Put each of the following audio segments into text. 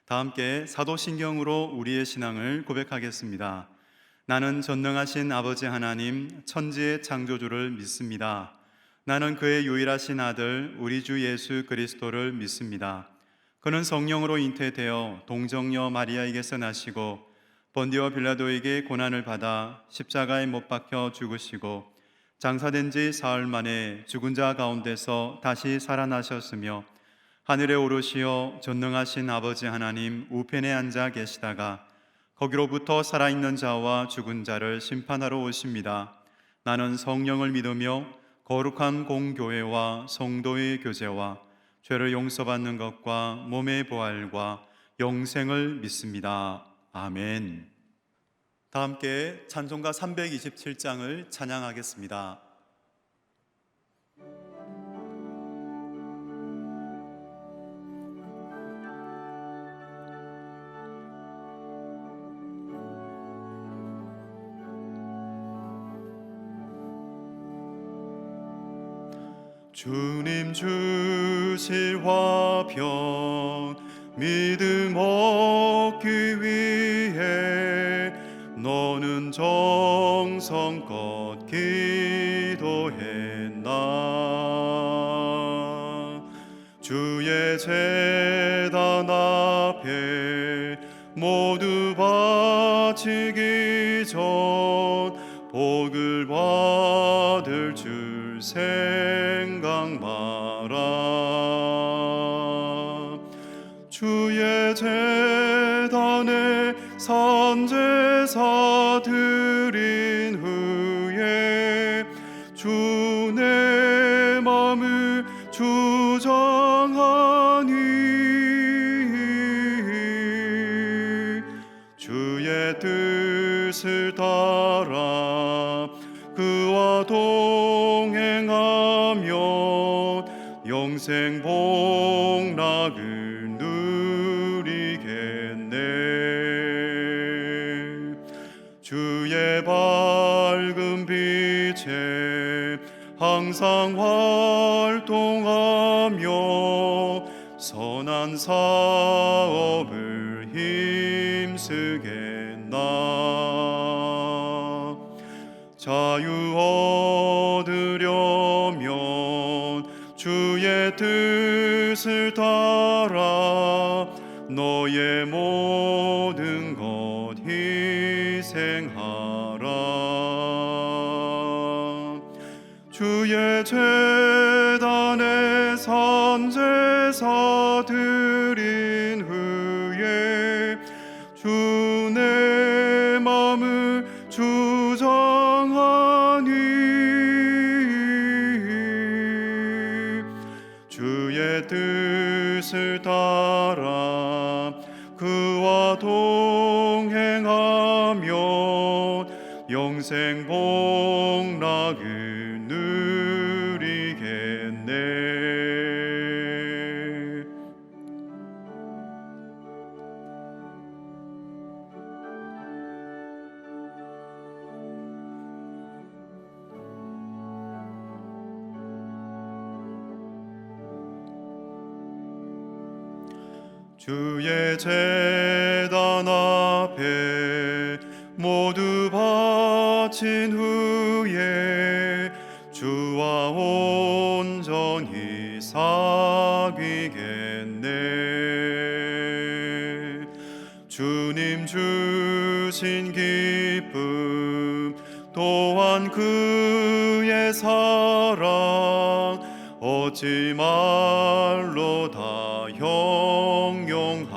다 함께 사도신경으로 우리의 신앙을 고백하겠습니다. 나는 전능하신 아버지 하나님, 천지의 창조주를 믿습니다. 나는 그의 유일하신 아들, 우리 주 예수 그리스도를 믿습니다. 그는 성령으로 잉태되어 동정녀 마리아에게서 나시고 본디오 빌라도에게 고난을 받아 십자가에 못 박혀 죽으시고 장사된 지 사흘 만에 죽은 자 가운데서 다시 살아나셨으며 하늘에 오르시어 전능하신 아버지 하나님 우편에 앉아 계시다가 거기로부터 살아있는 자와 죽은 자를 심판하러 오십니다. 나는 성령을 믿으며 거룩한 공교회와 성도의 교제와 죄를 용서받는 것과 몸의 부활과 영생을 믿습니다. 아멘. 다 함께 찬송가 327장을 찬양하겠습니다. 주님 주실 화평 믿음 얻기 위해 너는 정성껏 기도했나. 주의 제단 앞에 모두 바치기 전 복을 받을 줄 생각 마라. 주의 제단에 산제사 드린 후에 주 내 맘을 주장하니 주의 뜻을 따라 그와 동행하면 영생 복락을 누리겠네. 주의 밝은 빛에 항상 활동하며 선한 사업을 힘쓰겠나. 자유 얻으려면 주의 뜻을 따라 너의 모든 것 희생하라. 주의 제단에 산제사 드린 후에 주 내 맘을 주장하니 주의 뜻을 따라 그와 동행하면 영생 복락을 누리겠네. 주의 제단 앞에 모두 바친 후에 주와 온전히 사귀겠네. 주님 주신 기쁨 또한 그의 사랑 어찌 말로 다 형용하랴.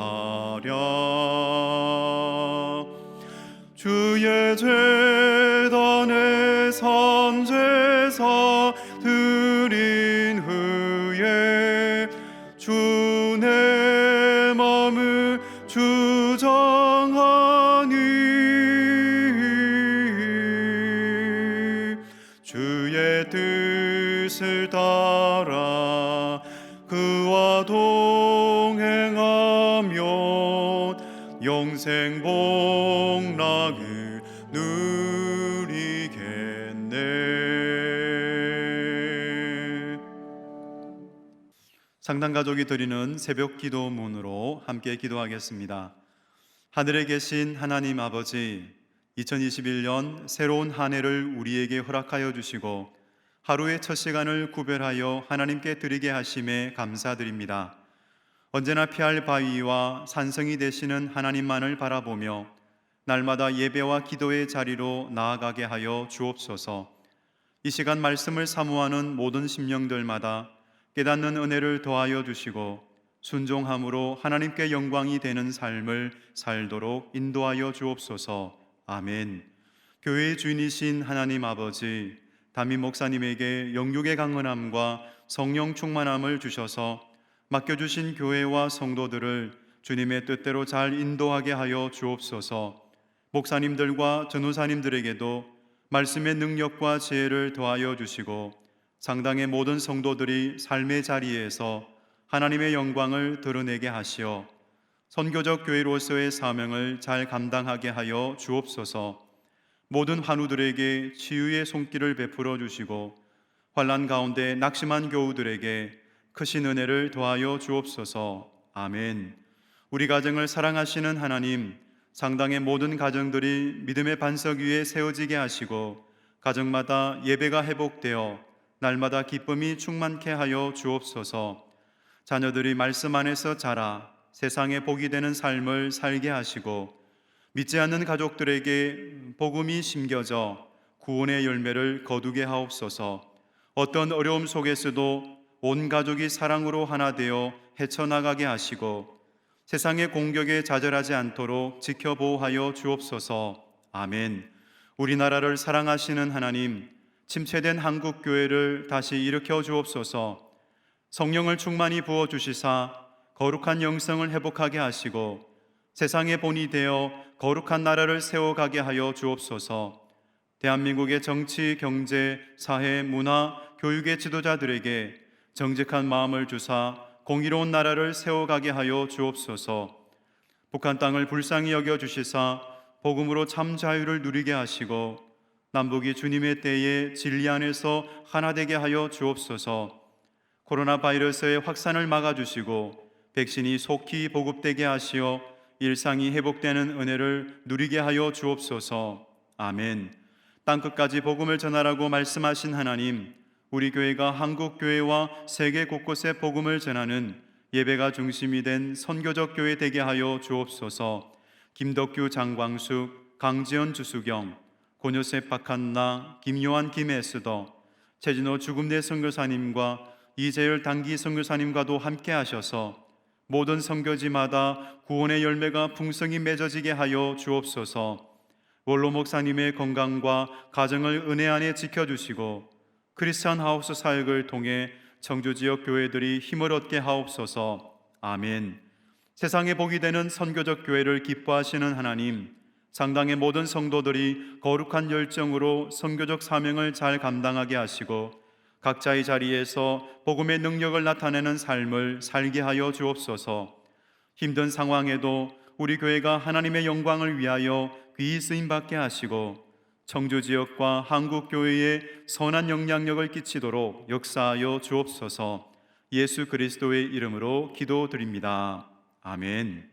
주의 제단에 산제사 드린 후에 주 내 맘을 주장하니 주의 뜻을 따라 그와 동행하면 영생 복락을 누리겠네. 상당가족이 드리는 새벽 기도문으로 함께 기도하겠습니다. 하늘에 계신 하나님 아버지, 2021년 새로운 한 해를 우리에게 허락하여 주시고 하루의 첫 시간을 구별하여 하나님께 드리게 하심에 감사드립니다. 언제나 피할 바위와 산성이 되시는 하나님만을 바라보며 날마다 예배와 기도의 자리로 나아가게 하여 주옵소서. 이 시간 말씀을 사모하는 모든 심령들마다 깨닫는 은혜를 더하여 주시고 순종함으로 하나님께 영광이 되는 삶을 살도록 인도하여 주옵소서. 아멘. 교회의 주인이신 하나님 아버지, 담임 목사님에게 영육의 강건함과 성령 충만함을 주셔서 맡겨주신 교회와 성도들을 주님의 뜻대로 잘 인도하게 하여 주옵소서. 목사님들과 전우사님들에게도 말씀의 능력과 지혜를 더하여 주시고 상당의 모든 성도들이 삶의 자리에서 하나님의 영광을 드러내게 하시어 선교적 교회로서의 사명을 잘 감당하게 하여 주옵소서. 모든 환우들에게 치유의 손길을 베풀어 주시고 환난 가운데 낙심한 교우들에게 크신 은혜를 더하여 주옵소서. 아멘. 우리 가정을 사랑하시는 하나님, 상당의 모든 가정들이 믿음의 반석 위에 세워지게 하시고 가정마다 예배가 회복되어 날마다 기쁨이 충만케 하여 주옵소서. 자녀들이 말씀 안에서 자라 세상에 복이 되는 삶을 살게 하시고 믿지 않는 가족들에게 복음이 심겨져 구원의 열매를 거두게 하옵소서. 어떤 어려움 속에서도 온 가족이 사랑으로 하나 되어 헤쳐나가게 하시고 세상의 공격에 좌절하지 않도록 지켜보호하여 주옵소서. 아멘. 우리나라를 사랑하시는 하나님, 침체된 한국 교회를 다시 일으켜 주옵소서. 성령을 충만히 부어 주시사 거룩한 영성을 회복하게 하시고 세상의 본이 되어 거룩한 나라를 세워가게 하여 주옵소서. 대한민국의 정치, 경제, 사회, 문화, 교육의 지도자들에게 정직한 마음을 주사 공의로운 나라를 세워가게 하여 주옵소서. 북한 땅을 불쌍히 여겨 주시사 복음으로 참 자유를 누리게 하시고 남북이 주님의 때에 진리 안에서 하나 되게 하여 주옵소서. 코로나 바이러스의 확산을 막아주시고 백신이 속히 보급되게 하시어 일상이 회복되는 은혜를 누리게 하여 주옵소서. 아멘. 땅끝까지 복음을 전하라고 말씀하신 하나님, 우리 교회가 한국 교회와 세계 곳곳에 복음을 전하는 예배가 중심이 된 선교적 교회 되게 하여 주옵소서. 김덕규, 장광숙, 강지연, 주수경, 고요셉, 박한나, 김요한, 김에스더, 최진호 죽음대 선교사님과 이재열 단기 선교사님과도 함께 하셔서 모든 선교지마다 구원의 열매가 풍성히 맺어지게 하여 주옵소서. 원로 목사님의 건강과 가정을 은혜 안에 지켜주시고 크리스찬 하우스 사역을 통해 청주 지역 교회들이 힘을 얻게 하옵소서. 아멘. 세상에 복이 되는 선교적 교회를 기뻐하시는 하나님, 상당의 모든 성도들이 거룩한 열정으로 선교적 사명을 잘 감당하게 하시고 각자의 자리에서 복음의 능력을 나타내는 삶을 살게 하여 주옵소서. 힘든 상황에도 우리 교회가 하나님의 영광을 위하여 귀히 쓰임받게 하시고 청주 지역과 한국 교회에 선한 영향력을 끼치도록 역사하여 주옵소서. 예수 그리스도의 이름으로 기도드립니다. 아멘.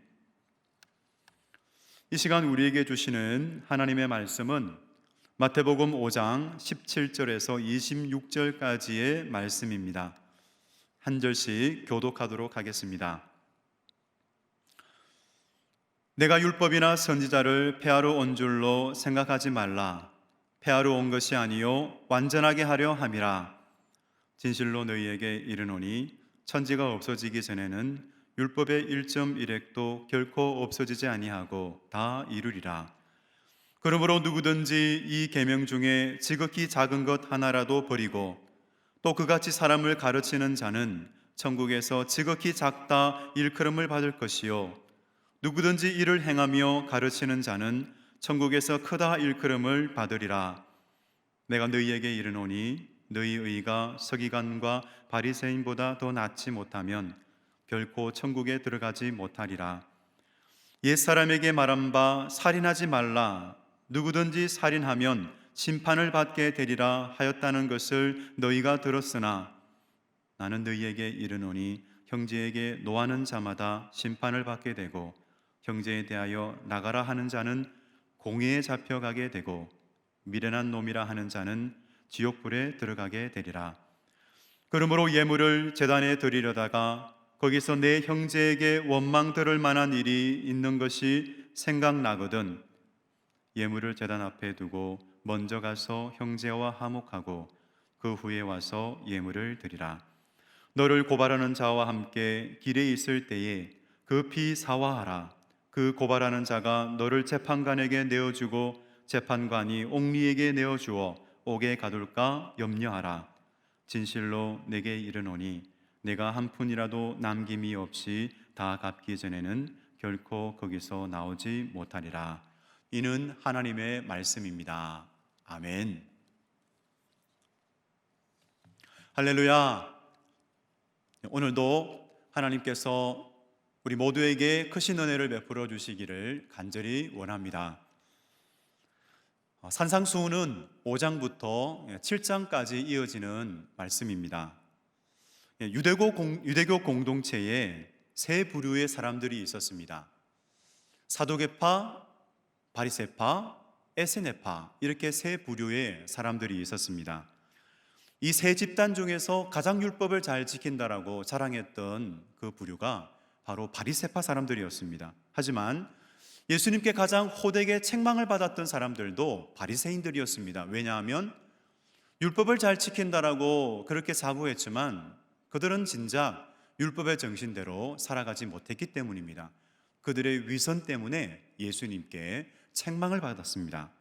이 시간 우리에게 주시는 하나님의 말씀은 마태복음 5장 17절에서 26절까지의 말씀입니다. 한 절씩 교독하도록 하겠습니다. 내가 율법이나 선지자를 폐하러 온 줄로 생각하지 말라. 폐하러 온 것이 아니요 완전하게 하려 함이라. 진실로 너희에게 이르노니 천지가 없어지기 전에는 율법의 1.1획도 결코 없어지지 아니하고 다 이루리라. 그러므로 누구든지 이 계명 중에 지극히 작은 것 하나라도 버리고 또 그같이 사람을 가르치는 자는 천국에서 지극히 작다 일컬음을 받을 것이요 누구든지 이를 행하며 가르치는 자는 천국에서 크다 일컬음을 받으리라. 내가 너희에게 이르노니 너희 의가 서기관과 바리새인보다 더 낫지 못하면 결코 천국에 들어가지 못하리라. 옛사람에게 말한 바 살인하지 말라. 누구든지 살인하면 심판을 받게 되리라 하였다는 것을 너희가 들었으나 나는 너희에게 이르노니 형제에게 노하는 자마다 심판을 받게 되고 형제에 대하여 나가라 하는 자는 공회에 잡혀가게 되고 미련한 놈이라 하는 자는 지옥불에 들어가게 되리라. 그러므로 예물을 제단에 드리려다가 거기서 내 형제에게 원망 들을 만한 일이 있는 것이 생각나거든 예물을 제단 앞에 두고 먼저 가서 형제와 화목하고 그 후에 와서 예물을 드리라. 너를 고발하는 자와 함께 길에 있을 때에 급히 사화하라. 그 고발하는 자가 너를 재판관에게 내어주고 재판관이 옥리에게 내어주어 옥에 가둘까 염려하라. 진실로 내게 이르노니 내가 한 푼이라도 남김이 없이 다 갚기 전에는 결코 거기서 나오지 못하리라. 이는 하나님의 말씀입니다. 아멘. 할렐루야. 오늘도 하나님께서 우리 모두에게 크신 은혜를 베풀어 주시기를 간절히 원합니다. 산상수훈은 5장부터 7장까지 이어지는 말씀입니다. 유대교 공동체에 세 부류의 사람들이 있었습니다. 사두개파, 바리새파, 에세네파 이렇게 세 부류의 사람들이 있었습니다. 이 세 집단 중에서 가장 율법을 잘 지킨다라고 자랑했던 그 부류가 바로 바리새파 사람들이었습니다. 하지만 예수님께 가장 호되게 책망을 받았던 사람들도 바리새인들이었습니다. 왜냐하면 율법을 잘 지킨다라고 그렇게 자부했지만 그들은 진작 율법의 정신대로 살아가지 못했기 때문입니다. 그들의 위선 때문에 예수님께 책망을 받았습니다.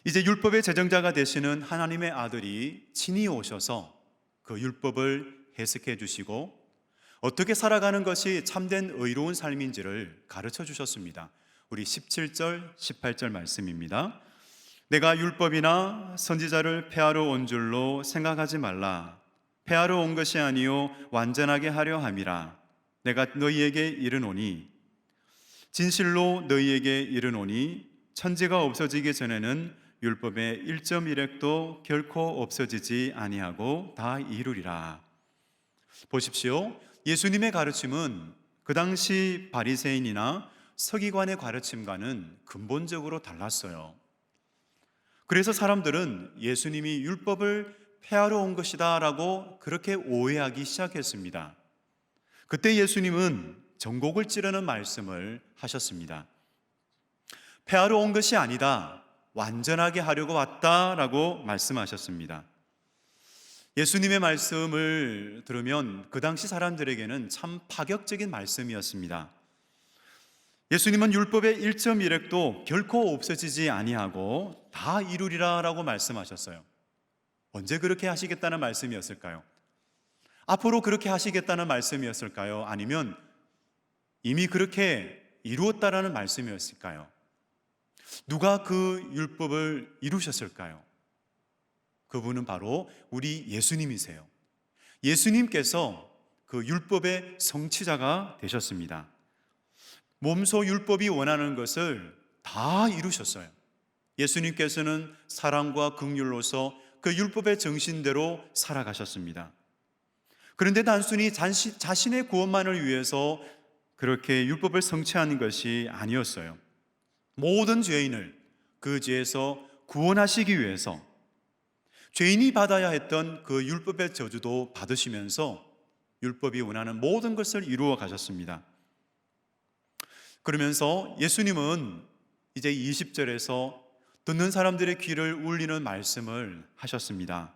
이제 율법의 제정자가 되시는 하나님의 아들이 친히 오셔서 그 율법을 해석해 주시고 어떻게 살아가는 것이 참된 의로운 삶인지를 가르쳐 주셨습니다. 우리 17절, 18절 말씀입니다. 내가 율법이나 선지자를 폐하러 온 줄로 생각하지 말라. 폐하러 온 것이 아니요 완전하게 하려 함이라. 내가 너희에게 이르노니 진실로 너희에게 이르노니 천지가 없어지기 전에는 율법의 1.1획도 결코 없어지지 아니하고 다 이루리라. 보십시오. 예수님의 가르침은 그 당시 바리새인이나 서기관의 가르침과는 근본적으로 달랐어요. 그래서 사람들은 예수님이 율법을 폐하러 온 것이다 라고 그렇게 오해하기 시작했습니다. 그때 예수님은 전곡을 찌르는 말씀을 하셨습니다. 폐하러 온 것이 아니다, 완전하게 하려고 왔다라고 말씀하셨습니다. 예수님의 말씀을 들으면 그 당시 사람들에게는 참 파격적인 말씀이었습니다. 예수님은 율법의 1.1획도 결코 없어지지 아니하고 다 이루리라 라고 말씀하셨어요. 언제 그렇게 하시겠다는 말씀이었을까요? 앞으로 그렇게 하시겠다는 말씀이었을까요? 아니면 이미 그렇게 이루었다라는 말씀이었을까요? 누가 그 율법을 이루셨을까요? 그분은 바로 우리 예수님이세요. 예수님께서 그 율법의 성취자가 되셨습니다. 몸소 율법이 원하는 것을 다 이루셨어요. 예수님께서는 사랑과 긍휼로서 그 율법의 정신대로 살아가셨습니다. 그런데 단순히 자신의 구원만을 위해서 그렇게 율법을 성취하는 것이 아니었어요. 모든 죄인을 그 죄에서 구원하시기 위해서 죄인이 받아야 했던 그 율법의 저주도 받으시면서 율법이 원하는 모든 것을 이루어 가셨습니다. 그러면서 예수님은 이제 20절에서 듣는 사람들의 귀를 울리는 말씀을 하셨습니다.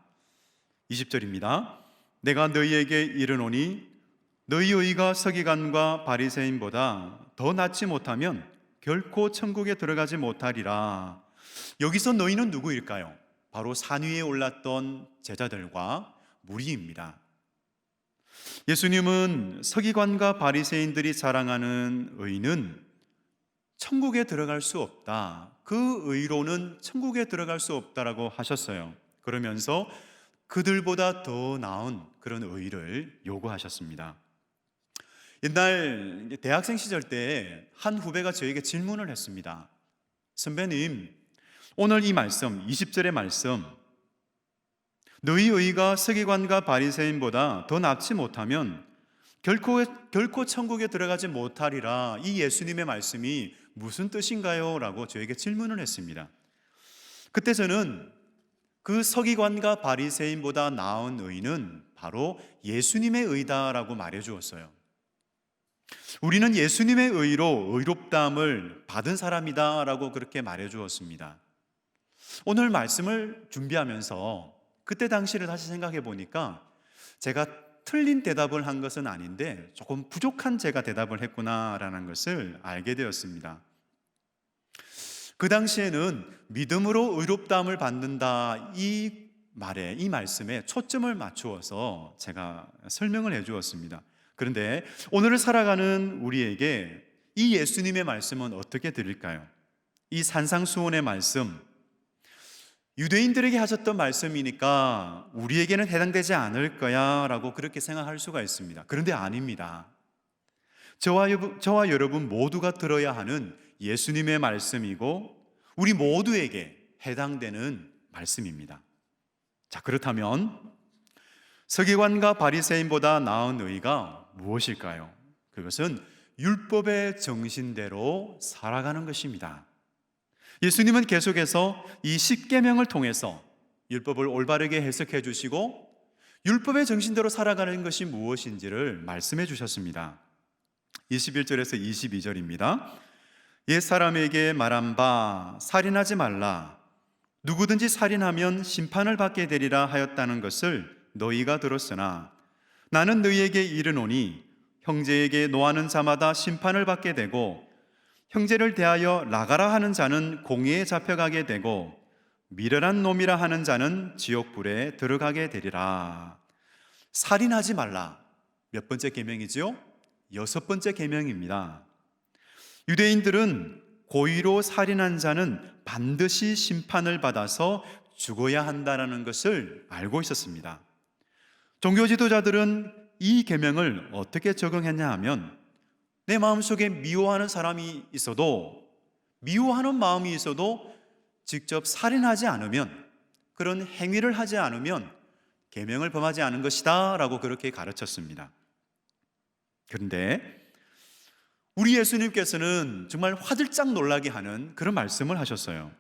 20절입니다. 내가 너희에게 이르노니 너희 의가 서기관과 바리새인보다 더 낫지 못하면 결코 천국에 들어가지 못하리라. 여기서 너희는 누구일까요? 바로 산 위에 올랐던 제자들과 무리입니다. 예수님은 서기관과 바리새인들이 자랑하는 의는 천국에 들어갈 수 없다. 그 의로는 천국에 들어갈 수 없다라고 하셨어요. 그러면서 그들보다 더 나은 그런 의를 요구하셨습니다. 옛날 대학생 시절 때 한 후배가 저에게 질문을 했습니다. 선배님, 오늘 이 말씀, 20절의 말씀, 너희 의가 서기관과 바리새인보다 더 낫지 못하면 결코 천국에 들어가지 못하리라. 이 예수님의 말씀이 무슨 뜻인가요? 라고 저에게 질문을 했습니다. 그때 저는 그 서기관과 바리새인보다 나은 의는 바로 예수님의 의다라고 말해 주었어요. 우리는 예수님의 의로 의롭다함을 받은 사람이다라고 그렇게 말해 주었습니다. 오늘 말씀을 준비하면서 그때 당시를 다시 생각해 보니까 제가 틀린 대답을 한 것은 아닌데 조금 부족한 제가 대답을 했구나라는 것을 알게 되었습니다. 그 당시에는 믿음으로 의롭다함을 받는다 이 말씀에 초점을 맞추어서 제가 설명을 해 주었습니다. 그런데 오늘을 살아가는 우리에게 이 예수님의 말씀은 어떻게 들릴까요? 이 산상수훈의 말씀, 유대인들에게 하셨던 말씀이니까 우리에게는 해당되지 않을 거야 라고 그렇게 생각할 수가 있습니다. 그런데 아닙니다. 저와 여러분 모두가 들어야 하는 예수님의 말씀이고 우리 모두에게 해당되는 말씀입니다. 자, 그렇다면 서기관과 바리새인보다 나은 의가 무엇일까요? 그것은 율법의 정신대로 살아가는 것입니다. 예수님은 계속해서 이 십계명을 통해서 율법을 올바르게 해석해 주시고 율법의 정신대로 살아가는 것이 무엇인지를 말씀해 주셨습니다. 21절에서 22절입니다. 옛사람에게 말한 바 살인하지 말라. 누구든지 살인하면 심판을 받게 되리라 하였다는 것을 너희가 들었으나 나는 너희에게 이르노니 형제에게 노하는 자마다 심판을 받게 되고 형제를 대하여 나가라 하는 자는 공의에 잡혀가게 되고 미련한 놈이라 하는 자는 지옥불에 들어가게 되리라. 살인하지 말라. 몇 번째 계명이지요? 6번째 계명입니다. 유대인들은 고의로 살인한 자는 반드시 심판을 받아서 죽어야 한다는 것을 알고 있었습니다. 종교 지도자들은 이 계명을 어떻게 적용했냐 하면 내 마음속에 미워하는 사람이 있어도 미워하는 마음이 있어도 직접 살인하지 않으면 그런 행위를 하지 않으면 계명을 범하지 않은 것이다 라고 그렇게 가르쳤습니다. 그런데 우리 예수님께서는 정말 화들짝 놀라게 하는 그런 말씀을 하셨어요.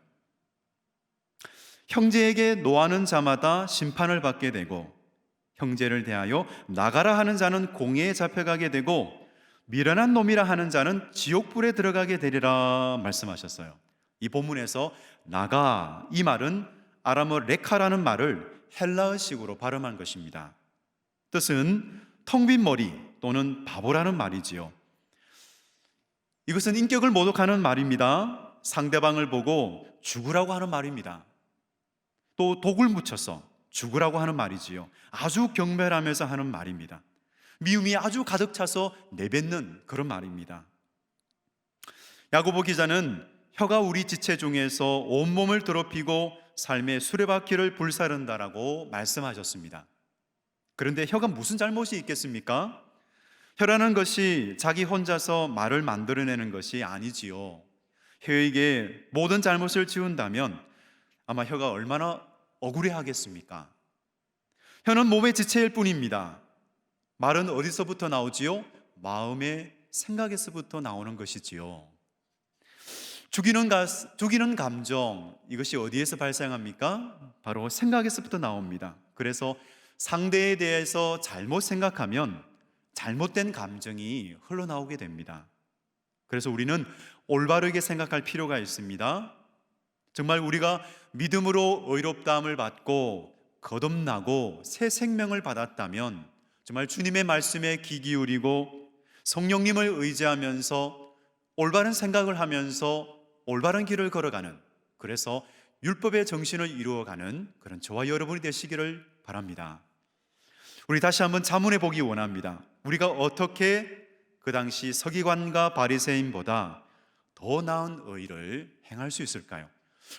형제에게 노하는 자마다 심판을 받게 되고 형제를 대하여 나가라 하는 자는 공회에 잡혀가게 되고 미련한 놈이라 하는 자는 지옥불에 들어가게 되리라 말씀하셨어요. 이 본문에서 나가 이 말은 아람어 레카라는 말을 헬라어식으로 발음한 것입니다. 뜻은 텅 빈 머리 또는 바보라는 말이지요. 이것은 인격을 모독하는 말입니다. 상대방을 보고 죽으라고 하는 말입니다. 또 독을 묻혀서 죽으라고 하는 말이지요. 아주 경멸하면서 하는 말입니다. 미움이 아주 가득 차서 내뱉는 그런 말입니다. 야고보 기자는 혀가 우리 지체 중에서 온몸을 더럽히고 삶의 수레바퀴를 불사른다라고 말씀하셨습니다. 그런데 혀가 무슨 잘못이 있겠습니까? 혀라는 것이 자기 혼자서 말을 만들어내는 것이 아니지요. 혀에게 모든 잘못을 지운다면 아마 혀가 얼마나 억울해하겠습니까? 혀는 몸의 지체일 뿐입니다. 말은 어디서부터 나오지요? 마음의 생각에서부터 나오는 것이지요. 죽이는 감정, 이것이 어디에서 발생합니까? 바로 생각에서부터 나옵니다. 그래서 상대에 대해서 잘못 생각하면 잘못된 감정이 흘러나오게 됩니다. 그래서 우리는 올바르게 생각할 필요가 있습니다. 정말 우리가 믿음으로 의롭다함을 받고 거듭나고 새 생명을 받았다면 정말 주님의 말씀에 귀 기울이고 성령님을 의지하면서 올바른 생각을 하면서 올바른 길을 걸어가는, 그래서 율법의 정신을 이루어가는 그런 저와 여러분이 되시기를 바랍니다. 우리 다시 한번 자문해 보기 원합니다. 우리가 어떻게 그 당시 서기관과 바리새인보다 더 나은 의를 행할 수 있을까요?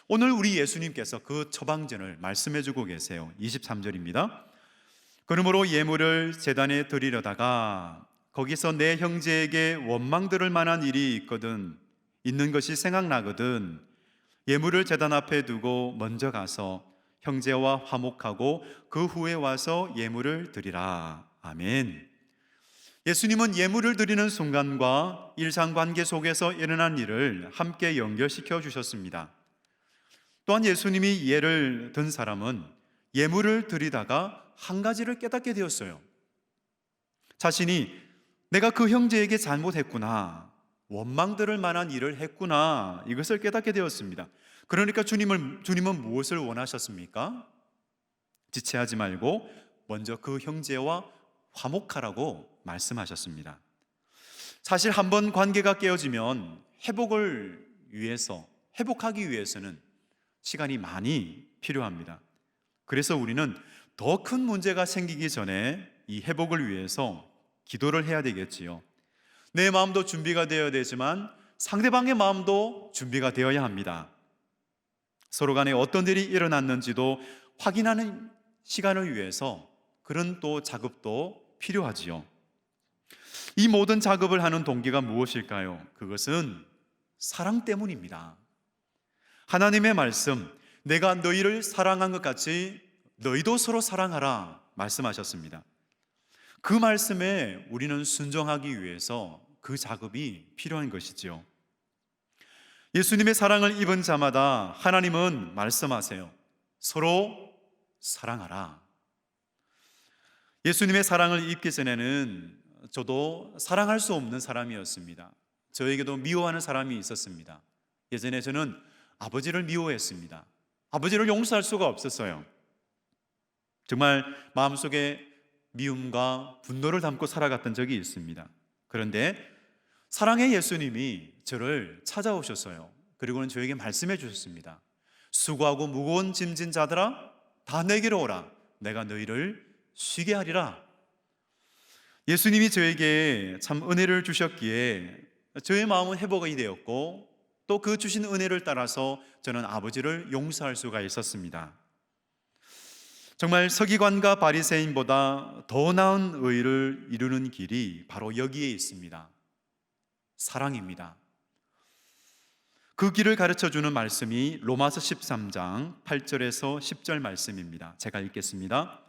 오늘 우리 예수님께서 그 처방전을 말씀해 주고 계세요. 23절입니다. 그러므로 예물을 제단에 드리려다가 거기서 내 형제에게 원망 들을 만한 일이 있는 것이 생각나거든 예물을 제단 앞에 두고 먼저 가서 형제와 화목하고 그 후에 와서 예물을 드리라. 아멘. 예수님은 예물을 드리는 순간과 일상관계 속에서 일어난 일을 함께 연결시켜 주셨습니다. 또한 예수님이 예를 든 사람은 예물을 드리다가 한 가지를 깨닫게 되었어요. 자신이 내가 그 형제에게 잘못했구나, 원망 들을 만한 일을 했구나, 이것을 깨닫게 되었습니다. 그러니까 주님은 무엇을 원하셨습니까? 지체하지 말고 먼저 그 형제와 화목하라고 말씀하셨습니다. 사실 한번 관계가 깨어지면 회복하기 위해서는 시간이 많이 필요합니다. 그래서 우리는 더 큰 문제가 생기기 전에 이 회복을 위해서 기도를 해야 되겠지요. 내 마음도 준비가 되어야 되지만 상대방의 마음도 준비가 되어야 합니다. 서로 간에 어떤 일이 일어났는지도 확인하는 시간을 위해서 그런 또 작업도 필요하지요. 이 모든 작업을 하는 동기가 무엇일까요? 그것은 사랑 때문입니다. 하나님의 말씀, 내가 너희를 사랑한 것 같이 너희도 서로 사랑하라 말씀하셨습니다. 그 말씀에 우리는 순종하기 위해서 그 작업이 필요한 것이지요. 예수님의 사랑을 입은 자마다 하나님은 말씀하세요. 서로 사랑하라. 예수님의 사랑을 입기 전에는 저도 사랑할 수 없는 사람이었습니다. 저에게도 미워하는 사람이 있었습니다. 예전에 저는 아버지를 미워했습니다. 아버지를 용서할 수가 없었어요. 정말 마음속에 미움과 분노를 담고 살아갔던 적이 있습니다. 그런데 사랑의 예수님이 저를 찾아오셨어요. 그리고는 저에게 말씀해 주셨습니다. 수고하고 무거운 짐진 자들아 다 내게로 오라. 내가 너희를 쉬게 하리라. 예수님이 저에게 참 은혜를 주셨기에 저의 마음은 회복이 되었고 또 그 주신 은혜를 따라서 저는 아버지를 용서할 수가 있었습니다. 정말 서기관과 바리새인보다 더 나은 의를 이루는 길이 바로 여기에 있습니다. 사랑입니다. 그 길을 가르쳐주는 말씀이 로마서 13장 8절에서 10절 말씀입니다. 제가 읽겠습니다.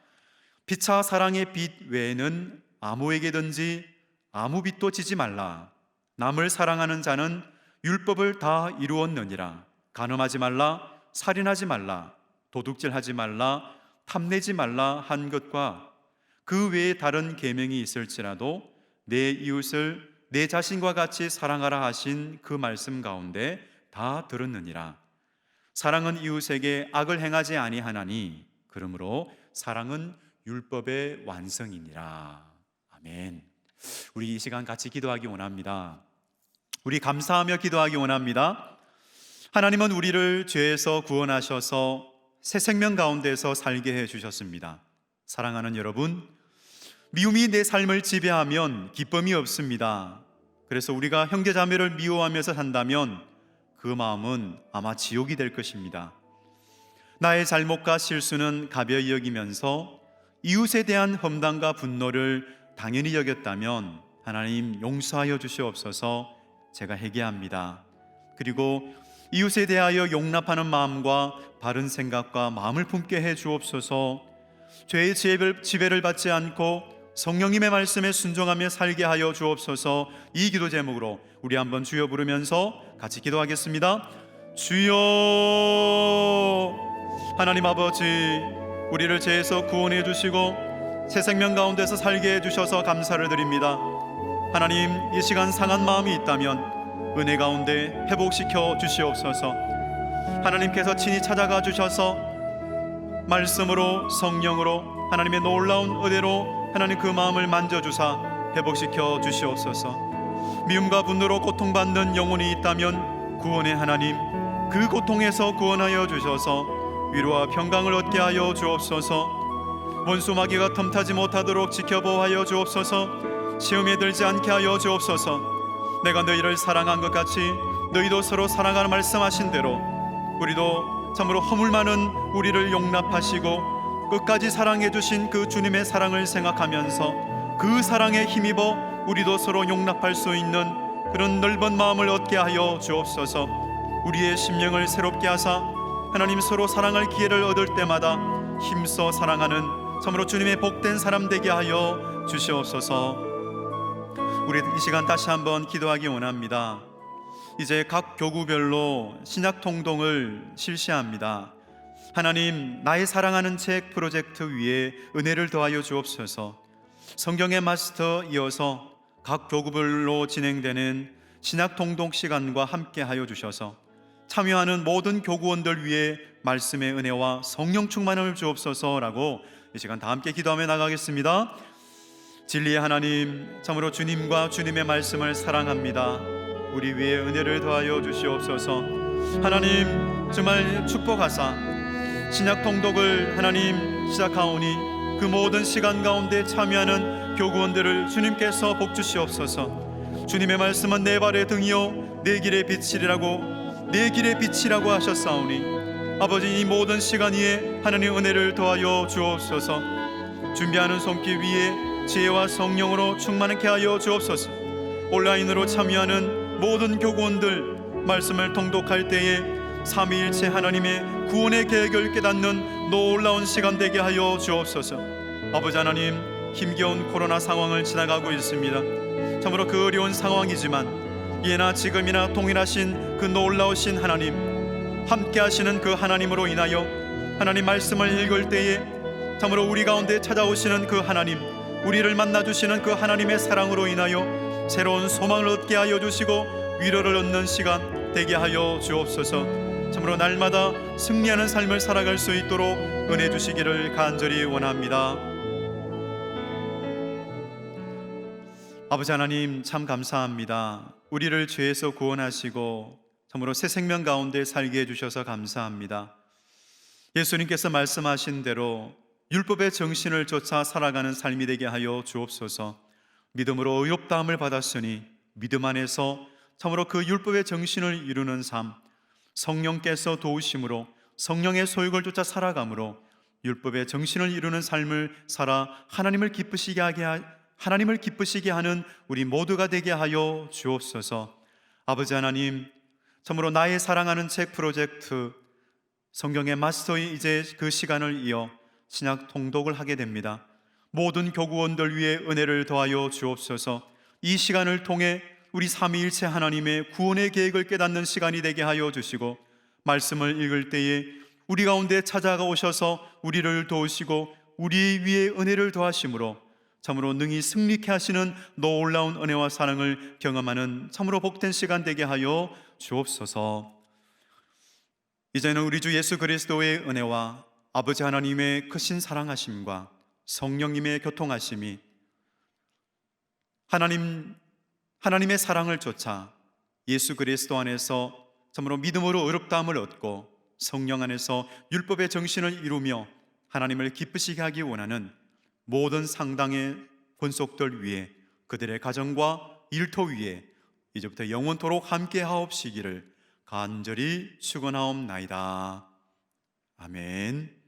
피차 사랑의 빛 외에는 아무에게든지 아무 빛도 지지 말라. 남을 사랑하는 자는 율법을 다 이루었느니라. 간음하지 말라, 살인하지 말라, 도둑질하지 말라, 탐내지 말라 한 것과 그 외에 다른 계명이 있을지라도 내 이웃을 내 자신과 같이 사랑하라 하신 그 말씀 가운데 다 들었느니라. 사랑은 이웃에게 악을 행하지 아니하나니 그러므로 사랑은 율법의 완성이니라. 아멘. 우리 이 시간 같이 기도하기 원합니다. 우리 감사하며 기도하기 원합니다. 하나님은 우리를 죄에서 구원하셔서 새 생명 가운데서 살게 해주셨습니다. 사랑하는 여러분, 미움이 내 삶을 지배하면 기쁨이 없습니다. 그래서 우리가 형제자매를 미워하면서 산다면 그 마음은 아마 지옥이 될 것입니다. 나의 잘못과 실수는 가벼이 여기면서 이웃에 대한 험담과 분노를 당연히 여겼다면 하나님 용서하여 주시옵소서. 제가 회개합니다. 그리고 이웃에 대하여 용납하는 마음과 바른 생각과 마음을 품게 해 주옵소서. 죄의 지배를 받지 않고 성령님의 말씀에 순종하며 살게 하여 주옵소서. 이 기도 제목으로 우리 한번 주여 부르면서 같이 기도하겠습니다. 주여. 하나님 아버지, 우리를 죄에서 구원해 주시고 새 생명 가운데서 살게 해 주셔서 감사를 드립니다. 하나님, 이 시간 상한 마음이 있다면 은혜 가운데 회복시켜 주시옵소서. 하나님께서 친히 찾아가 주셔서 말씀으로 성령으로 하나님의 놀라운 은혜로 하나님 그 마음을 만져주사 회복시켜 주시옵소서. 미움과 분노로 고통받는 영혼이 있다면 구원의 하나님, 그 고통에서 구원하여 주셔서 위로와 평강을 얻게 하여 주옵소서. 원수 마귀가 틈타지 못하도록 지켜보하여 주옵소서. 시험에 들지 않게 하여 주옵소서. 내가 너희를 사랑한 것 같이 너희도 서로 사랑하는 말씀하신 대로 우리도 참으로 허물 많은 우리를 용납하시고 끝까지 사랑해 주신 그 주님의 사랑을 생각하면서 그 사랑에 힘입어 우리도 서로 용납할 수 있는 그런 넓은 마음을 얻게 하여 주옵소서. 우리의 심령을 새롭게 하사 하나님 서로 사랑할 기회를 얻을 때마다 힘써 사랑하는 참으로 주님의 복된 사람 되게 하여 주시옵소서. 우리 이 시간 다시 한번 기도하기 원합니다. 이제 각 교구별로 신약 통독을 실시합니다. 하나님, 나의 사랑하는 책 프로젝트 위에 은혜를 더하여 주옵소서. 성경의 마스터 이어서 각 교구별로 진행되는 신약 통독 시간과 함께 하여 주셔서 참여하는 모든 교구원들 위해 말씀의 은혜와 성령 충만을 주옵소서라고 이 시간 다 함께 기도하며 나가겠습니다. 진리의 하나님, 참으로 주님과 주님의 말씀을 사랑합니다. 우리 위에 은혜를 더하여 주시옵소서. 하나님, 주말 축복하사 신약 통독을 하나님 시작하오니 그 모든 시간 가운데 참여하는 교구원들을 주님께서 복 주시옵소서. 주님의 말씀은 내 발의 등이요 내 길의 빛이라고 하셨사오니 아버지, 이 모든 시간 위에 하나님 은혜를 더하여 주옵소서. 준비하는 손길 위에 지혜와 성령으로 충만하게 하여 주옵소서. 온라인으로 참여하는 모든 교구원들 말씀을 통독할 때에 삼위일체 하나님의 구원의 계획을 깨닫는 놀라운 시간 되게 하여 주옵소서. 아버지 하나님, 힘겨운 코로나 상황을 지나가고 있습니다. 참으로 그 어려운 상황이지만 예나 지금이나 동일하신 그 놀라우신 하나님, 함께 하시는 그 하나님으로 인하여 하나님 말씀을 읽을 때에 참으로 우리 가운데 찾아오시는 그 하나님, 우리를 만나주시는 그 하나님의 사랑으로 인하여 새로운 소망을 얻게 하여 주시고 위로를 얻는 시간 되게 하여 주옵소서. 참으로 날마다 승리하는 삶을 살아갈 수 있도록 은혜 주시기를 간절히 원합니다. 아버지 하나님, 참 감사합니다. 우리를 죄에서 구원하시고 참으로 새 생명 가운데 살게 해주셔서 감사합니다. 예수님께서 말씀하신 대로 율법의 정신을 쫓아 살아가는 삶이 되게 하여 주옵소서. 믿음으로 의롭다함을 받았으니 믿음 안에서 참으로 그 율법의 정신을 이루는 삶, 성령께서 도우심으로 성령의 소욕을 쫓아 살아감으로 율법의 정신을 이루는 삶을 살아 하나님을 기쁘시게 하는 우리 모두가 되게 하여 주옵소서. 아버지 하나님, 참으로 나의 사랑하는 책 프로젝트 성경의 마스터의 이제 그 시간을 이어 신약 통독을 하게 됩니다. 모든 교구원들 위해 은혜를 더하여 주옵소서. 이 시간을 통해 우리 삼위일체 하나님의 구원의 계획을 깨닫는 시간이 되게 하여 주시고, 말씀을 읽을 때에 우리 가운데 찾아가 오셔서 우리를 도우시고 우리 위에 은혜를 더하심으로 참으로 능히 승리케 하시는 놀라운 은혜와 사랑을 경험하는 참으로 복된 시간 되게 하여 주옵소서. 이제는 우리 주 예수 그리스도의 은혜와 아버지 하나님의 크신 사랑하심과 성령님의 교통하심이 하나님의 사랑을 쫓아 예수 그리스도 안에서 참으로 믿음으로 의롭다함을 얻고 성령 안에서 율법의 정신을 이루며 하나님을 기쁘시게 하기 원하는 모든 상당의 권속들 위에, 그들의 가정과 일터 위에 이제부터 영원토록 함께 하옵시기를 간절히 축원하옵나이다. 아멘.